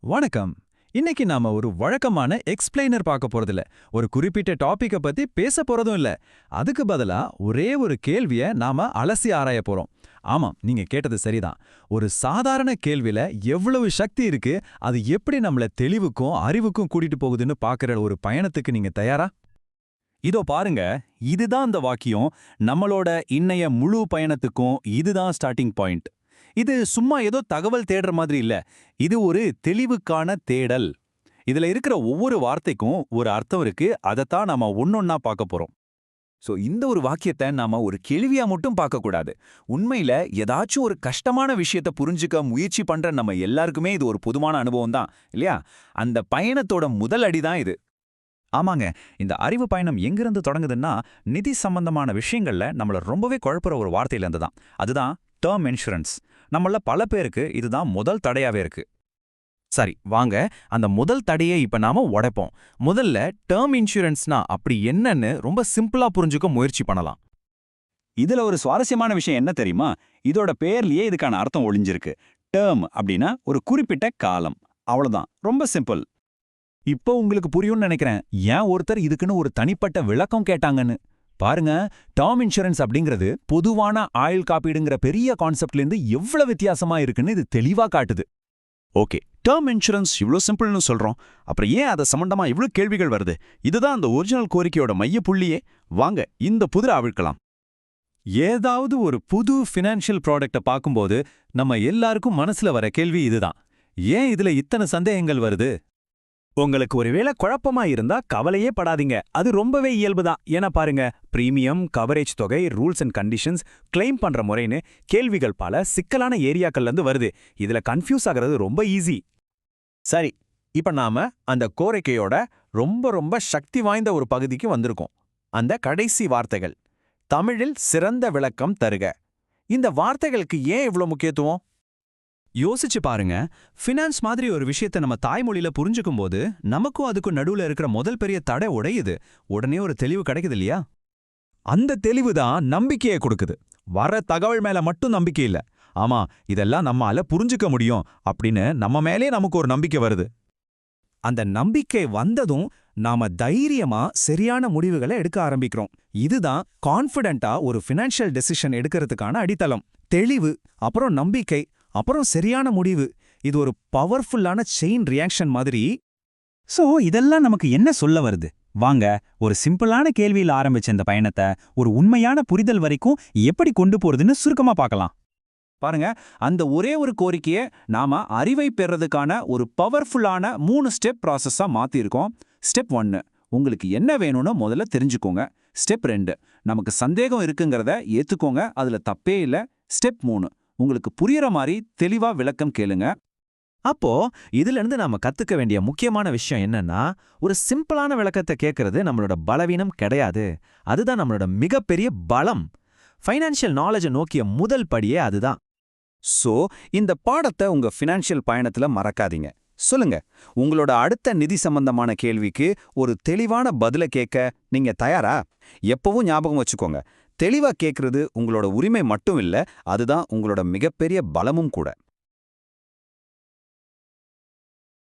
வணக்கம். இன்னைக்கு நாம ஒரு வழக்கமான எக்ஸ்பிளைனர் பார்க்க போறதில்ல. ஒரு குறிப்பிட்ட டாபிக்க பத்தி பேச போறதும் இல்ல. அதுக்கு பதிலா ஒரே ஒரு கேள்விய நாம அலசி ஆராய போறோம். ஆமாம், நீங்க கேட்டது சரிதான். ஒரு சாதாரண கேள்வில எவ்வளவு சக்தி இருக்கு, அது எப்படி நம்மள தெளிவுக்கும் அறிவுக்கும் கூட்டிட்டு போகுதுன்னு பார்க்கிற ஒரு பயணத்துக்கு நீங்க தயாரா? இதோ பாருங்க, இதுதான் அந்த வாக்கியம். நம்மளோட இன்னைய முழு பயணத்துக்கும் இதுதான் ஸ்டார்டிங் பாயிண்ட். இது சும்மா ஏதோ தகவல் தேடுற மாதிரி இல்ல. இது ஒரு தெளிவுக்கான தேடல். இதுல இருக்கிற ஒவ்வொரு வார்த்தைக்கும் ஒரு அர்த்தம் இருக்கு. அதைத்தான் நாம ஒன்னொன்னா பார்க்க போறோம். இந்த ஒரு வாக்கியத்தை நாம ஒரு கேள்வியா மட்டும் பார்க்க கூடாது. உண்மையில ஏதாச்சும் ஒரு கஷ்டமான விஷயத்தை புரிஞ்சுக்க முயற்சி பண்ற நம்ம எல்லாருக்குமே இது ஒரு பொதுவான அனுபவம் தான் இல்லையா? அந்த பயணத்தோட முதல் அடிதான் இது. ஆமாங்க, இந்த அறிவு பயணம் எங்கிருந்து தொடங்குதுன்னா, நிதி சம்பந்தமான விஷயங்கள்ல நம்மள ரொம்பவே குழப்புற ஒரு வார்த்தையில இருந்து தான். அதுதான் டேர்ம் இன்சூரன்ஸ். நம்மள பல பேருக்கு இதுதான் முதல் தடையாவே இருக்கு. சரி, வாங்க அந்த முதல் தடையை இப்ப நாம உடைப்போம். முதல்ல டேர்ம் இன்சூரன்ஸ்னா அப்படி என்னன்னு ரொம்ப சிம்பிளா புரிஞ்சுக்க முயற்சி பண்ணலாம். இதுல ஒரு சுவாரஸ்யமான விஷயம் என்ன தெரியுமா? இதோட பேர்லயே இதுக்கான அர்த்தம் ஒளிஞ்சிருக்கு. டேர்ம் அப்படின்னா ஒரு குறிப்பிட்ட காலம், அவ்வளவுதான். ரொம்ப சிம்பிள். இப்போ உங்களுக்கு புரியும்னு நினைக்கிறேன் ஏன் ஒருத்தர் இதுக்குன்னு ஒரு தனிப்பட்ட விளக்கம் கேட்டாங்கன்னு. பாருங்க, டேர்ம் இன்சூரன்ஸ் அப்படிங்கிறது பொதுவான ஆயுள் காப்பீடுங்கிற பெரிய கான்செப்ட்லேருந்து எவ்வளவு வித்தியாசமா இருக்குன்னு இது தெளிவா காட்டுது. ஓகே, டேர்ம் இன்சூரன்ஸ் இவ்ளோ சிம்பிள்னு சொல்றோம். அப்புறம் ஏன் அதை சம்பந்தமா இவ்ளோ கேள்விகள் வருது? இதுதான் அந்த ஒரிஜினல் கோரிக்கையோட மைய புள்ளியே. வாங்க இந்த புதிரை அவிழ்க்கலாம். ஏதாவது ஒரு புது ஃபினான்ஷியல் ப்ராடக்ட்டை பார்க்கும்போது நம்ம எல்லாருக்கும் மனசுல வர கேள்வி இதுதான். ஏன் இதுல இத்தனை சந்தேகங்கள் வருது? உங்களுக்கு ஒருவேளை குழப்பமா இருந்தா கவலையே படாதீங்க. அது ரொம்பவே இயல்புதான். ஏன்னா பாருங்க, பிரீமியம், கவரேஜ் தொகை, ரூல்ஸ் அண்ட் கண்டிஷன்ஸ், கிளைம் பண்ற முறைன்னு கேள்விகள் பல சிக்கலான ஏரியாக்கள்ல இருந்து வருது. இதுல கன்ஃபியூஸ் ஆகிறது ரொம்ப ஈஸி. சரி, இப்ப நாம அந்த கோரிக்கையோட ரொம்ப சக்தி வாய்ந்த ஒரு பகுதிக்கு வந்திருக்கோம். அந்த கடைசி வார்த்தைகள். தமிழில் சிறந்த விளக்கம் தருக. இந்த வார்த்தைகளுக்கு ஏன் இவ்ளோ முக்கியத்துவம்? யோசிச்சு பாருங்க. ஃபினான்ஸ் மாதிரி ஒரு விஷயத்தை நம்ம தாய்மொழியில புரிஞ்சுக்கும் போது நமக்கும் அதுக்கும் நடுவுல இருக்கிற முதல் பெரிய தடை உடையுது. உடனே ஒரு தெளிவு கிடைக்குது இல்லையா? அந்த தெளிவு தான் நம்பிக்கையை கொடுக்குது. வர தகவல் மேல மட்டும் நம்பிக்கை இல்ல. ஆமா, இதெல்லாம் நம்மால புரிஞ்சுக்க முடியும் அப்படின்னு நம்ம மேலே நமக்கு ஒரு நம்பிக்கை வருது. அந்த நம்பிக்கை வந்ததும் நாம தைரியமா சரியான முடிவுகளை எடுக்க ஆரம்பிக்கிறோம். இதுதான் கான்ஃபிடென்ட்டா ஒரு ஃபினான்ஷியல் டெசிஷன் எடுக்கிறதுக்கான அடித்தளம். தெளிவு, அப்புறம் நம்பிக்கை, அப்புறம் சரியான முடிவு. இது ஒரு பவர்ஃபுல்லான செயின் ரியாக்ஷன் மாதிரி. சோ இதெல்லாம் நமக்கு என்ன சொல்ல வருது? வாங்க, ஒரு சிம்பிளான கேள்வியில் ஆரம்பிச்ச இந்த பயணத்தை ஒரு உண்மையான புரிதல் வரைக்கும் எப்படி கொண்டு போறதுன்னு சுருக்கமா பார்க்கலாம். பாருங்க, அந்த ஒரே ஒரு கோரிக்கையை நாம அறிவை பெறதுக்கான ஒரு பவர்ஃபுல்லான 3 ஸ்டெப் ப்ராசஸா மாத்திருக்கோம். ஸ்டெப் 1, உங்களுக்கு என்ன வேணும்னு முதல்ல தெரிஞ்சுக்கோங்க. ஸ்டெப் 2, நமக்கு சந்தேகம் இருக்குங்கிறத ஏத்துக்கோங்க, அதுல தப்பே இல்ல. ஸ்டெப் 3, உங்களுக்கு புரியற மாதிரி தெளிவா விளக்கம் கேளுங்க. அப்போ இதுல இருந்து நாம கத்துக்க வேண்டிய முக்கியமான விஷயம் என்னன்னா, ஒரு சிம்பிளான விளக்கத்தை கேட்கறது நம்மளோட பலவீனம் கிடையாது. அதுதான் நம்மளோட மிகப்பெரிய பலம். ஃபைனான்ஷியல் நாலேஜை நோக்கிய முதல் படியே அதுதான். சோ இந்த பாடத்தை உங்க ஃபினான்ஷியல் பயணத்துல மறக்காதீங்க. சொல்லுங்க, உங்களோட அடுத்த நிதி சம்பந்தமான கேள்விக்கு ஒரு தெளிவான பதில கேட்க நீங்க தயாரா? எப்பவும் ஞாபகம் வச்சுக்கோங்க, தெளிவா கேட்கறது உங்களோட உரிமை மட்டும் இல்ல, அதுதான் உங்களோட மிகப்பெரிய பலமும் கூட.